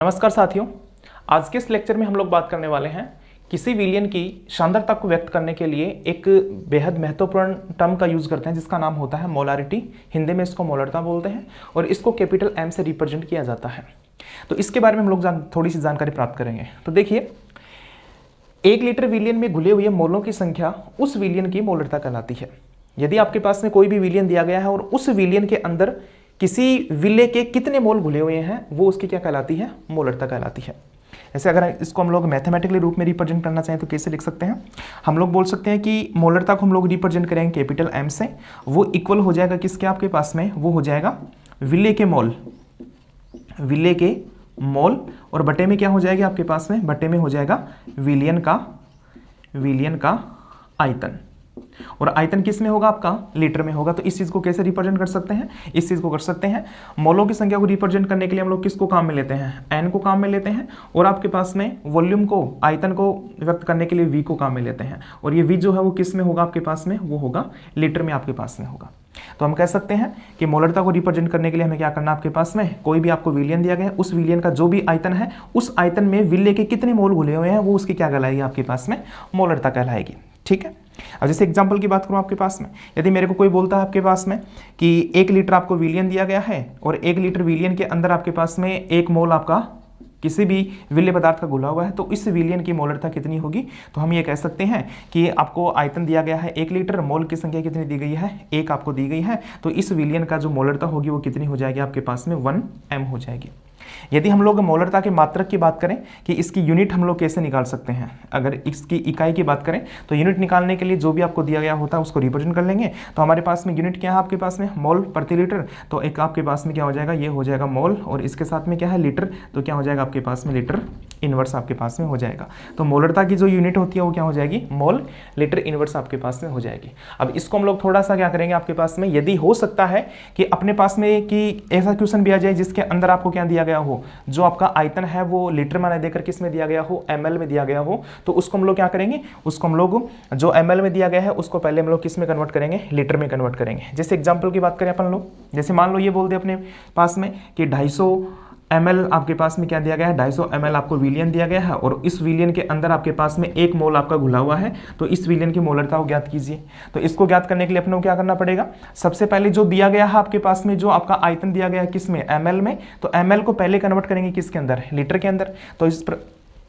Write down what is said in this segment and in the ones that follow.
नमस्कार साथियों, आज के इस लेक्चर में हम लोग बात करने वाले हैं किसी विलियन की शानदारता को व्यक्त करने के लिए एक बेहद महत्वपूर्ण टर्म का यूज करते हैं जिसका नाम होता है मोलारिटी। हिंदी में इसको मोलरता बोलते हैं और इसको कैपिटल एम से रिप्रेजेंट किया जाता है। तो इसके बारे में हम लोग थोड़ी सी जानकारी प्राप्त करेंगे। तो देखिए, 1 लीटर विलियन में घुले हुए मोलों की संख्या उस विलियन की मोलरता कहलाती है। यदि आपके पास में कोई भी विलियन दिया गया है और उस विलियन के अंदर किसी विले के कितने मोल घुले हुए हैं, वो उसकी क्या कहलाती है? मोलरता कहलाती है। ऐसे अगर इसको हम लोग मैथमेटिकली रूप में रिप्रेजेंट करना चाहें तो कैसे लिख सकते हैं? हम लोग बोल सकते हैं कि मोलरता को हम लोग रिप्रेजेंट करेंगे कैपिटल एम से। वो इक्वल हो जाएगा किसके आपके पास में? वो हो जाएगा विले के मोल, विले के मोल, और बटे में क्या हो जाएगा आपके पास में? बटे में हो जाएगा विलियन का आयतन। और आयतन किस में होगा? आपका लीटर में होगा। तो इस चीज को कैसे रिप्रेजेंट कर सकते हैं? इस चीज को कर सकते हैं, मोलों की संख्या को रिप्रेजेंट करने के लिए हम लोग किसको काम में लेते हैं? एन को काम में लेते हैं। और आपके पास में वॉल्यूम को, आयतन को व्यक्त करने के लिए वी को काम में लेते हैं। और ये वी जो है वो किस में होगा आपके पास में? वो होगा लीटर में आपके पास में होगा। तो हम कह सकते हैं कि मोलरता को रिप्रेजेंट करने के लिए हमें क्या करना है? आपके पास में कोई भी आपको विलियन दिया गया है, उस विलियन का जो भी आयतन है, उस आयतन में विले के कितने मोल घुले हुए हैं, वो उसकी क्या कहलाएगी? आपके पास में मोलरता कहलाएगी। ठीक है। अब जैसे एग्जांपल की बात करूं आपके पास में, यदि मेरे को कोई बोलता है आपके पास में कि 1 लीटर आपको विलियन दिया गया है और 1 लीटर विलियन के अंदर आपके पास में 1 मोल आपका किसी भी विलेय पदार्थ का घुला हुआ है, तो इस विलियन की मोलरता कितनी होगी? तो हम ये कह सकते हैं कि आपको आयतन दिया गया है 1 लीटर, मोल की संख्या कितनी दी गई है? 1 आपको दी गई है। तो इस विलियन का जो मोलरता होगी वो कितनी हो जाएगी आपके पास में? 1m हो जाएगी। यदि हम लोग मोलरता के मात्रक की बात करें कि इसकी यूनिट हम लोग कैसे निकाल सकते हैं, अगर इसकी इकाई की बात करें तो यूनिट निकालने के लिए जो भी आपको दिया गया होता है उसको रिप्रेजेंट कर लेंगे। तो हमारे पास में यूनिट क्या है आपके पास में? मोल प्रति लीटर। तो एक आपके पास में क्या हो जाएगा? ये हो जाएगा मोल, और इसके साथ में क्या है? लीटर। तो क्या हो जाएगा आपके पास में? लीटर इनवर्स आपके पास में हो जाएगा। तो मोलरता की जो यूनिट होती है वो क्या हो जाएगी? मोल लीटर इनवर्स आपके पास में हो जाएगी। अब इसको हम लोग थोड़ा सा क्या करेंगे आपके पास में, यदि हो सकता है कि अपने पास में कि ऐसा क्वेश्चन भी आ जाए जिसके अंदर आपको क्या दिया गया हो, जो आपका आयतन है वो लीटर में देकर किस में दिया गया हो? ml में दिया गया हो, तो उसको हम लोग क्या करेंगे? उसको हम लोग जो ml में दिया गया है उसको पहले हम लोग किस में कन्वर्ट करेंगे? लीटर में कन्वर्ट करेंगे। जैसे एग्जांपल की बात करें अपन लोग, जैसे मान लो ये बोल दे अपने पास में कि 250 ml आपके पास में क्या दिया गया है? 250 ml आपको विलियन दिया गया है और इस विलियन के अंदर आपके पास में 1 मोल आपका घुला हुआ है। तो इस विलियन की मोलरता को ज्ञात कीजिए। तो इसको ज्ञात करने के लिए अपने को क्या करना पड़ेगा? सबसे पहले जो दिया गया है आपके पास में, जो आपका आयतन दिया गया है किस में? ml में। तो ml को पहले कन्वर्ट करेंगे किसके अंदर? लीटर के अंदर। तो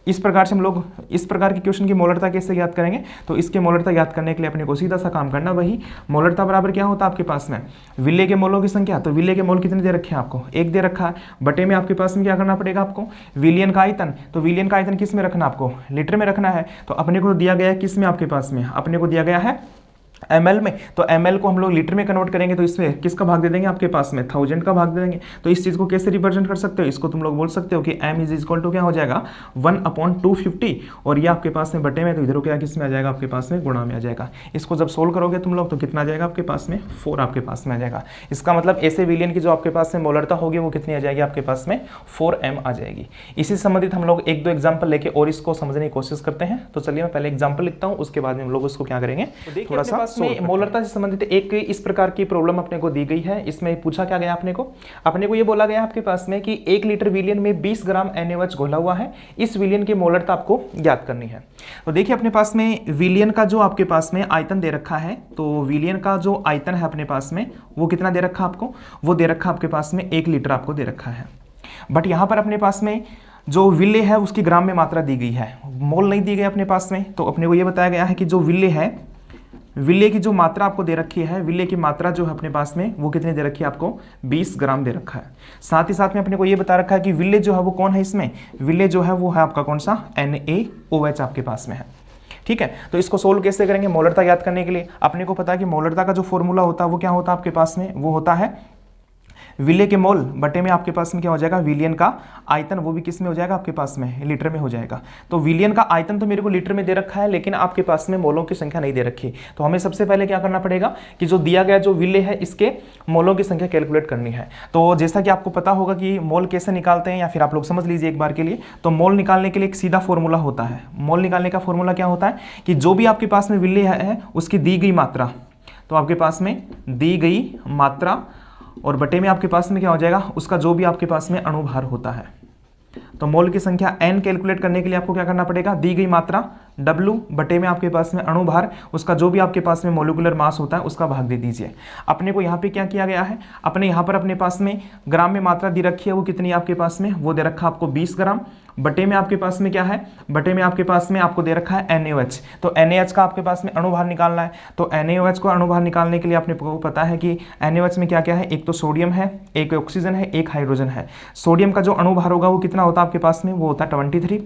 इस प्रकार से हम लोग इस प्रकार के क्वेश्चन की मोलरता कैसे ज्ञात करेंगे? तो इसके मोलरता ज्ञात करने के लिए अपने को सीधा सा काम करना, वही मोलरता बराबर क्या होता है आपके पास में? विले के मोलों की संख्या। तो विले के मोल कितने दे रखे हैं आपको? 1 दे रखा है। बटे में आपके पास में क्या करना पड़ेगा आपको? विलियन का आयतन। तो विलियन का आयतन किस में रखना आपको? लीटर में रखना है। तो अपने को दिया गया है किस में आपके पास में? अपने को दिया गया है ml में। तो ml को हम लोग लीटर में कन्वर्ट करेंगे तो इसमें किसका भाग दे देंगे? आपके पास में 1000 का भाग दे देंगे। तो इस चीज को कैसे रिप्रेजेंट कर सकते हो? इसको तुम लोग बोल सकते हो कि m इज इक्वल टू क्या हो जाएगा? 1/250, और ये आपके पास में बटे में, तो इधर क्या किस में आ जाएगा? आपके पास में गुणा में आ जाएगा। इसको जब सोल्व करोगे तुम लोग तो कितना आ जाएगा आपके पास में? 4 आपके पास में आ जाएगा। इसका मतलब ऐसे विलियन की जो आपके पास में मोलरता होगी वो कितनी आ जाएगी आपके पास में? 4m आ जाएगी। इसी से संबंधित हम लोग 1-2 एग्जाम्पल लेके और इसको समझने की कोशिश करते हैं। तो चलिए मैं पहले एग्जाम्पल लिखता हूँ, उसके बाद में हम लोग उसको क्या करेंगे? थोड़ा सा मोलरता संबंधित एक इस प्रकार की प्रॉब्लम अपने को दी गई है। इसमें पूछा क्या गया अपने को ये बोला गया आपके पास में कि 1 लीटर विलियन में 20 ग्राम NaOH घोला हुआ है। इस विलियन की मोलरता आपको ज्ञात करनी है। तो देखिए अपने पास में विलियन का जो आपके पास में आयतन दे रखा है, तो विलियन का जो आयतन है अपने पास में वो कितना दे रखा आपको? वो दे रखा आपके पास में 1 लीटर आपको दे रखा है। बट यहां पर अपने पास में जो विले है उसकी ग्राम में मात्रा दी गई है, मोल नहीं दी गई अपने पास में। तो अपने को ये बताया गया है कि जो विले है, विले की जो मात्रा आपको दे रखी है, विले की मात्रा जो है अपने पास में वो कितने दे रखी है आपको? 20 ग्राम दे रखा है। साथ ही साथ में अपने को ये बता रखा है कि विले जो है वो कौन है इसमें? विले जो है वो है आपका कौन सा? NaOH आपके पास में है। ठीक है। तो इसको सोल्व कैसे करेंगे मोलरता याद करने के लिए? अपने को पता है कि मोलरता का जो फॉर्मूला होता है वो क्या होता है आपके पास में? वो होता है विले के मोल बटे में आपके पास में क्या हो जाएगा? विलियन का आयतन, वो भी किस में हो जाएगा? आपके पास में लीटर में हो जाएगा। तो विलियन का आयतन तो मेरे को लीटर में दे रखा है, लेकिन आपके पास में मोलों की संख्या नहीं दे रखी। तो हमें सबसे पहले क्या करना पड़ेगा कि जो दिया गया जो विले है इसके मोलों की संख्या कैलकुलेट करनी है। तो जैसा कि आपको पता होगा कि मोल कैसे निकालते हैं, या फिर आप लोग समझ लीजिए एक बार के लिए। तो मोल निकालने के लिए एक सीधा फॉर्मूला होता है। मोल निकालने का फॉर्मूला क्या होता है कि जो भी आपके पास में विले है उसकी दी गई मात्रा, तो आपके पास में दी गई मात्रा और बटे में आपके पास में क्या हो जाएगा? उसका जो भी आपके पास में अणुभार होता है, तो मोल की संख्या n कैलकुलेट करने के लिए आपको क्या करना पड़ेगा, दी गई मात्रा W बटे में आपके पास में अणुभार, उसका जो भी आपके पास में मोलिकुलर मास होता है उसका भाग दे दीजिए। अपने को यहाँ पे क्या किया गया है, अपने यहाँ पर अपने पास में ग्राम में मात्रा दी रखी है, वो कितनी आपके पास में, वो दे रखा आपको 20 ग्राम। बटे में आपके पास में क्या है, बटे में आपके पास में आपको दे रखा है NaOH। तो NaOH का आपके पास में अणुभार निकालना है। तो NaOH को अणुभार निकालने के लिए आपने को पता है कि NaOH में क्या क्या है, एक तो सोडियम है, एक ऑक्सीजन है, एक हाइड्रोजन है। सोडियम का जो अणुभार होगा वो कितना होता है आपके पास में, वो होता है 23,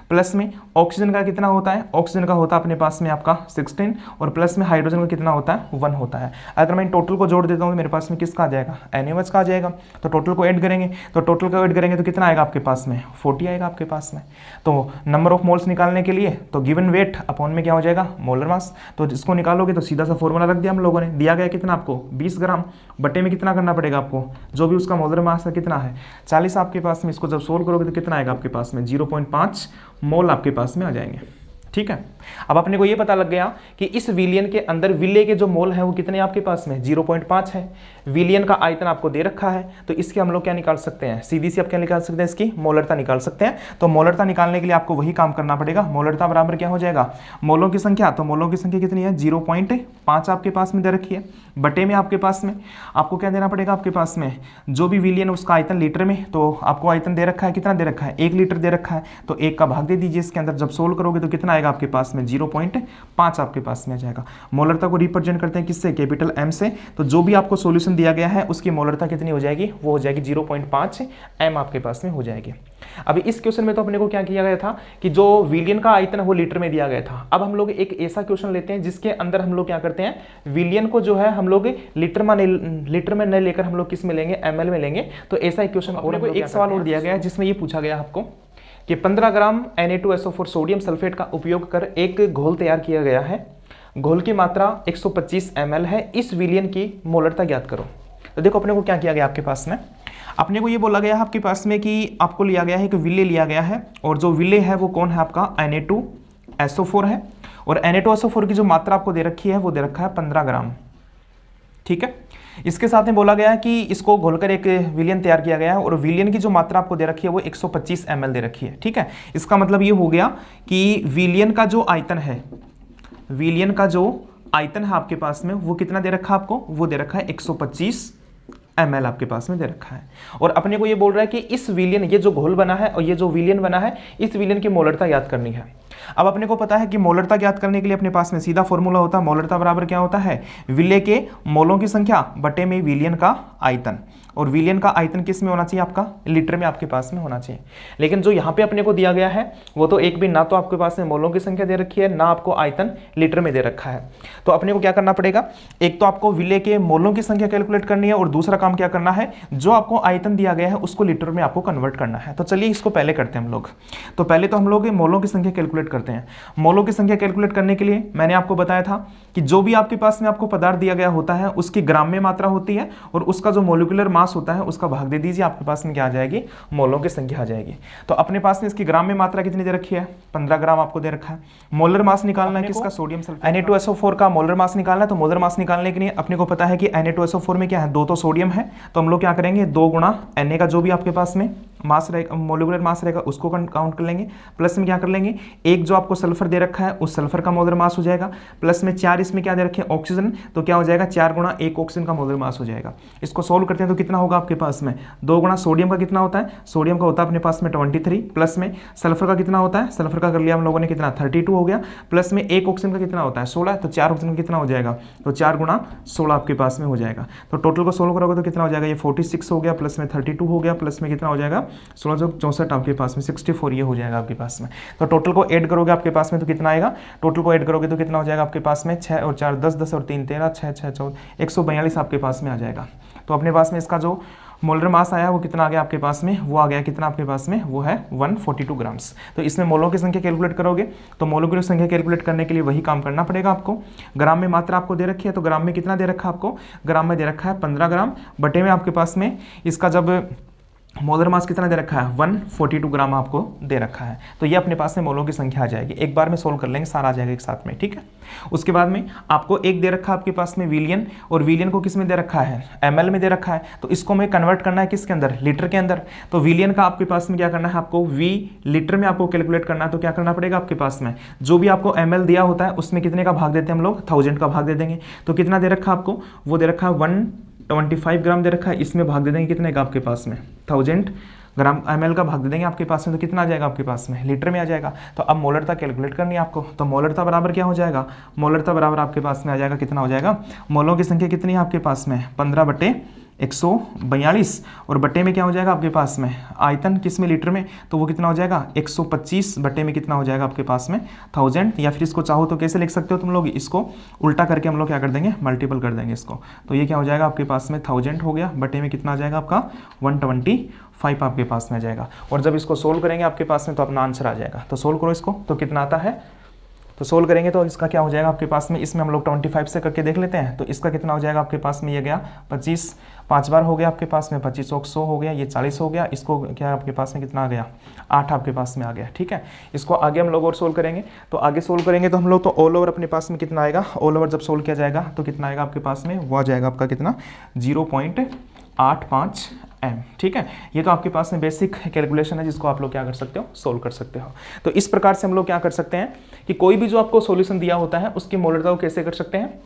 प्लस में ऑक्सीजन का कितना होता है, ऑक्सीजन का होता है अपने पास में आपका 16, और प्लस में हाइड्रोजन का कितना होता है, 1 होता है। अगर मैं टोटल को जोड़ देता हूँ तो मेरे पास में किसका आ जाएगा, NaOH का आ जाएगा। तो टोटल को ऐड करेंगे, तो टोटल को ऐड करेंगे तो कितना आएगा आपके पास में, 40 आएगा आपके पास में। तो नंबर ऑफ मोल्स निकालने के लिए तो गिवन वेट अपॉन में क्या हो जाएगा, मोलर मास। तो इसको निकालोगे तो सीधा सा फॉर्मूला रख दिया हम लोगों ने, दिया गया कितना आपको 20 ग्राम, बटे में कितना करना पड़ेगा आपको, जो भी उसका मोलर मास है कितना है 40 आपके पास में। इसको जब सोल्व करोगे तो कितना आएगा आपके पास में, 0.5 मोल आपके पास में आ जाएंगे। ठीक है, अब अपने को ये पता लग गया कि इस विलियन के अंदर विले के जो मोल हैं वो कितने आपके पास में 0.5 है। विलियन का आयतन आपको दे रखा है, तो इसके हम लोग क्या निकाल सकते हैं, सीधी सी आप क्या निकाल सकते हैं, इसकी मोलरता निकाल सकते हैं। तो मोलरता निकालने के लिए आपको वही काम करना पड़ेगा। मोलरता बराबर क्या हो जाएगा, मोलों की संख्या, तो मोलों की संख्या कितनी है 0.5 आपके पास में दे रखी है, बटे में आपके पास में आपको क्या देना पड़ेगा, आपके पास में जो भी विलियन उसका आयतन लीटर में, तो आपको आयतन दे रखा है, कितना दे रखा है 1 लीटर दे रखा है, तो 1 का भाग दे दीजिए इसके अंदर। जब सोल्व करोगे तो कितना आएगा आपके पास में, 0.5 आपके पास में आ जाएगा। मोलरता को रिप्रेजेंट करते हैं किससे, कैपिटल M से। तो जो भी आपको सॉल्यूशन दिया गया है उसकी मोलरता कितनी हो जाएगी, वो हो जाएगी 0.5 M आपके पास में हो जाएगी। अभी इस क्वेश्चन में तो अपने को क्या किया गया था कि जो विलियन का आयतन है वो लीटर में दिया गया था। अब हम लोग एक ऐसा क्वेश्चन लेते हैं जिसके अंदर हम लोग क्या करते हैं, विलियन को जो है हम लोग लीटर में नहीं लेकर हम लोग किस में लेंगे, ml में लेंगे। तो ऐसा एक क्वेश्चन और एक सवाल और दिया गया है जिसमें ये पूछा गया आपको कि 15 ग्राम Na2SO4 सोडियम सल्फेट का उपयोग कर एक घोल तैयार किया गया है, घोल की मात्रा 125 ml है, इस विलियन की मोलरता ज्ञात करो। तो देखो अपने को क्या किया गया आपके पास में, अपने को ये बोला गया है आपके पास में कि आपको लिया गया है कि विले लिया गया है, और जो विले है वो कौन है आपका Na2SO4 है, और Na2SO4 की जो मात्रा आपको दे रखी है वो दे रखा है 15 ग्राम। ठीक है, इसके साथ में बोला गया है कि इसको घोलकर एक विलियन तैयार किया गया है, और विलियन की जो मात्रा आपको दे रखी है वो 125 ml दे रखी है। ठीक है, इसका मतलब ये हो गया कि विलियन का जो आयतन है, विलियन का जो आयतन है आपके पास में वो कितना दे रखा है आपको, वो दे रखा है 125 ml आपके पास में दे रखा है। और अपने को ये बोल रहा है कि इस विलियन, ये जो घोल बना है और ये जो विलियन बना है, इस विलियन की मोलरता याद करनी है। अब अपने को पता है कि मोलरता ज्ञात करने के लिए अपने पास में सीधा फॉर्मूला होता है, मोलरता बराबर क्या होता है, विले के मोलों की संख्या बटे में विलियन का आयतन। और विलियन का आयतन किस में होना चाहिए, आपका लीटर में आपके पास में होना चाहिए। लेकिन जो यहाँ पे अपने को दिया गया है वो तो एक भी, ना तो आपके पास में मोलों की संख्या दे रखी है, ना आपको आयतन लीटर में दे रखा है। तो अपने को क्या करना पड़ेगा, एक तो आपको विले के मोलों की संख्या कैलकुलेट करनी है, और दूसरा काम क्या करना है, जो आपको आयतन दिया गया है उसको लीटर में आपको कन्वर्ट करना है। तो चलिए इसको पहले करते हैं हम लोग। तो पहले तो हम लोग मोलों की संख्या कैलकुलेट करते हैं। मोलों की संख्या कैलकुलेट करने के लिए मैंने आपको बताया था कि जो भी आपके पास में आपको पदार्थ दिया गया होता है उसकी ग्राम में मात्रा होती है, और उसका जो मोलिकुलर मास होता है उसका भाग दे दीजिए, आपके पास में क्या आ जाएगी, मोलों की संख्या आ जाएगी। तो अपने पास में इसकी ग्राम में मात्रा कितनी दे रखी है, 15 ग्राम आपको दे रखा है। मोलर मास निकालना है किसका, सोडियम सल्फेट Na2SO4 का मोलर मास निकालना है। तो मोलर मास निकालने के लिए अपने को पता है कि Na2SO4 में क्या है, 2 तो सोडियम है, तो हम लोग क्या करेंगे 2 गुणा Na का जो भी आपके पास में मास रहेगा, मोलिकुलर मास रहेगा, उसको काउंट कर लेंगे, प्लस में क्या कर लेंगे, एक जो आपको सल्फर दे रखा है उस सल्फर का मोलर मास हो जाएगा, प्लस में 4 इसमें क्या दे रखे हैं, ऑक्सीजन, तो क्या हो जाएगा 4 गुणा 1 ऑक्सीजन का मोलर मास हो जाएगा। इसको सोल्व करते हैं तो कितना होगा आपके पास में, 2 गुणा सोडियम का कितना होता है, सोडियम का होता है अपने पास में 23, प्लस में सल्फर का कितना होता है, सल्फर का कर लिया हम लोगों ने कितना 32 हो गया, प्लस में 1 ऑक्सीजन का कितना होता है 16, तो 4 ऑक्सीजन का कितना हो जाएगा, तो 4 गुणा 16 आपके पास में हो जाएगा। तो टोटल को सोल्व करोगे तो कितना हो जाएगा, ये 46 हो गया, प्लस में 32 हो गया, प्लस में कितना हो जाएगा 1664 आपके पास में 64 ये हो जाएगा आपके पास में। तो टोटल को ऐड करोगे आपके पास में तो कितना आएगा, टोटल को ऐड करोगे तो कितना हो जाएगा आपके पास में 6 और 4 10, 10 और 3 13, 6 6 14 142 आपके पास में आ जाएगा। तो अपने पास में इसका जो मोलर मास आया वो कितना आ गया आपके पास में, वो आ गया कितना आपके पास में, वो है 142 ग्राम्स। तो इसमें मोलों की संख्या कैलकुलेट करोगे तो मोलों की संख्या कैलकुलेट करने के लिए वही काम करना पड़ेगा आपको। ग्राम में मात्रा आपको दे रखी है, तो ग्राम में कितना दे रखा है आपको, ग्राम में दे रखा है 15 ग्राम, बटे में आपके पास में इसका जब मोलर मास कितना दे रखा है 142 ग्राम आपको दे रखा है। तो ये अपने पास में मोलों की संख्या आ जाएगी। एक बार में सोल्व कर लेंगे, सारा आ जाएगा एक साथ में, ठीक है। उसके बाद में आपको एक दे रखा है आपके पास में विलियन, और विलियन को किस में दे रखा है ml में दे रखा है। तो इसको हमें कन्वर्ट करना है किसके अंदर, लीटर के अंदर। तो विलियन का आपके पास में क्या करना है, आपको v लीटर में आपको कैलकुलेट करना है। तो क्या करना पड़ेगा आपके पास में, जो भी आपको ml दिया होता है उसमें कितने का भाग देते हैं हम लोग, 1000 का भाग दे देंगे। तो कितना दे रखा है आपको, वो दे रखा है 125 ग्राम दे रखा है, इसमें भाग दे देंगे कितने का आपके पास में 1000 ग्राम ml का भाग दे देंगे आपके पास में। तो कितना आ जाएगा आपके पास में, लीटर में आ जाएगा। तो अब मोलरता कैलकुलेट करनी है आपको। तो मोलरता बराबर क्या हो जाएगा, मोलरता बराबर आपके पास में आ जाएगा, कितना हो जाएगा, मोलों की संख्या कितनी है आपके पास में 15/142, और बट्टे में क्या हो जाएगा आपके पास में आयतन, किस में लीटर में, तो वो कितना हो जाएगा 125 बट्टे में कितना हो जाएगा आपके पास में 1000। या फिर इसको चाहो तो कैसे लिख सकते हो तुम लोग, इसको उल्टा करके हम लोग क्या कर देंगे, मल्टीपल कर देंगे इसको। तो ये क्या हो जाएगा आपके पास में 1000 हो गया, बट्टे में कितना आ जाएगा आपका 125 आपके पास में आ जाएगा। और जब इसको सोल्व करेंगे आपके पास में तो अपना आंसर आ जाएगा। तो सोल्व करो इसको, तो कितना आता है, तो सोल्व करेंगे तो इसका क्या हो जाएगा आपके पास में, इसमें हम लोग 25 से करके देख लेते हैं। तो इसका कितना हो जाएगा आपके पास में, ये गया 25, 5 बार हो गया आपके पास में 25 100 हो गया, ये 40 हो गया। इसको क्या आपके पास में कितना आ गया 8 आपके पास में आ गया, ठीक है। इसको आगे हम लोग और सोल्व करेंगे। तो आगे सोल्व करेंगे तो हम लोग तो ऑल ओवर अपने पास में कितना आएगा, ऑल ओवर जब सोल्व किया जाएगा तो कितना आएगा आपके पास में, वो आ जाएगा आपका कितना 0.85 m, ठीक है। ये तो आपके पास में बेसिक कैलकुलेशन है जिसको आप लोग क्या कर सकते हो, सोल्व कर सकते हो। तो इस प्रकार से हम लोग क्या कर सकते हैं कि कोई भी जो आपको सॉल्यूशन दिया होता है उसकी मोलरता को कैसे कर सकते हैं।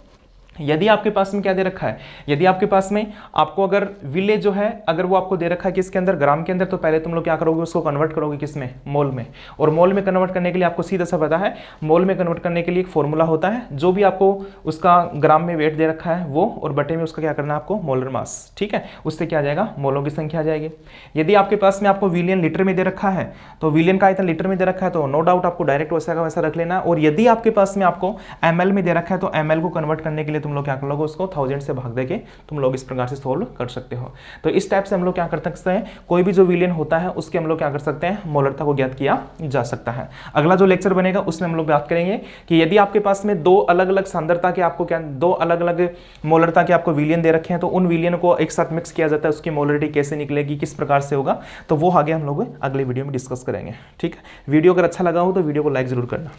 यदि आपके पास में क्या दे रखा है, यदि आपके पास में आपको अगर विले जो है अगर वो आपको दे रखा है किसके अंदर, ग्राम के अंदर, तो पहले तुम लोग क्या करोगे, उसको कन्वर्ट करोगे किस में, मोल में। और मोल में कन्वर्ट करने के लिए आपको सीधा सा पता है, मोल में कन्वर्ट करने के लिए एक फॉर्मूला होता है, जो भी आपको उसका ग्राम में वेट दे रखा है वो, और बटे में उसका क्या करना है आपको, मोलर मास, ठीक है। उससे क्या आ जाएगा, मोलों की संख्या आ जाएगी। यदि आपके पास में आपको विलियन लीटर में दे रखा है, तो विलियन का आयतन लीटर में दे रखा है, तो नो डाउट आपको डायरेक्ट वैसा का वैसा रख लेना। और यदि आपके पास में आपको ml में दे रखा है, तो ml को कन्वर्ट करने के लिए तुम लोग क्या कर लोगे, उसको 1000 से भाग देके तुम लोग इस प्रकार से सोल्व कर सकते हो। तो इस टाइप से हम लोग क्या कर सकते हैं, कोई भी जो विलियन होता है उसके हम लोग क्या कर सकते हैं, मोलरता को ज्ञात किया जा सकता है। अगला जो लेक्चर बनेगा उसमें हम लोग बात करेंगे कि यदि आपके पास में दो अलग अलग सांद्रता के आपको क्या, दो अलग अलग मोलरता के आपको विलियन दे रखे हैं, तो उन विलियन को एक साथ मिक्स किया जाता है, उसकी मोलरिटी कैसे निकलेगी, किस प्रकार से होगा, तो वो आगे हम लोग अगले वीडियो में डिस्कस करेंगे, ठीक है। वीडियो अगर अच्छा लगा हो तो वीडियो को लाइक जरूर करना।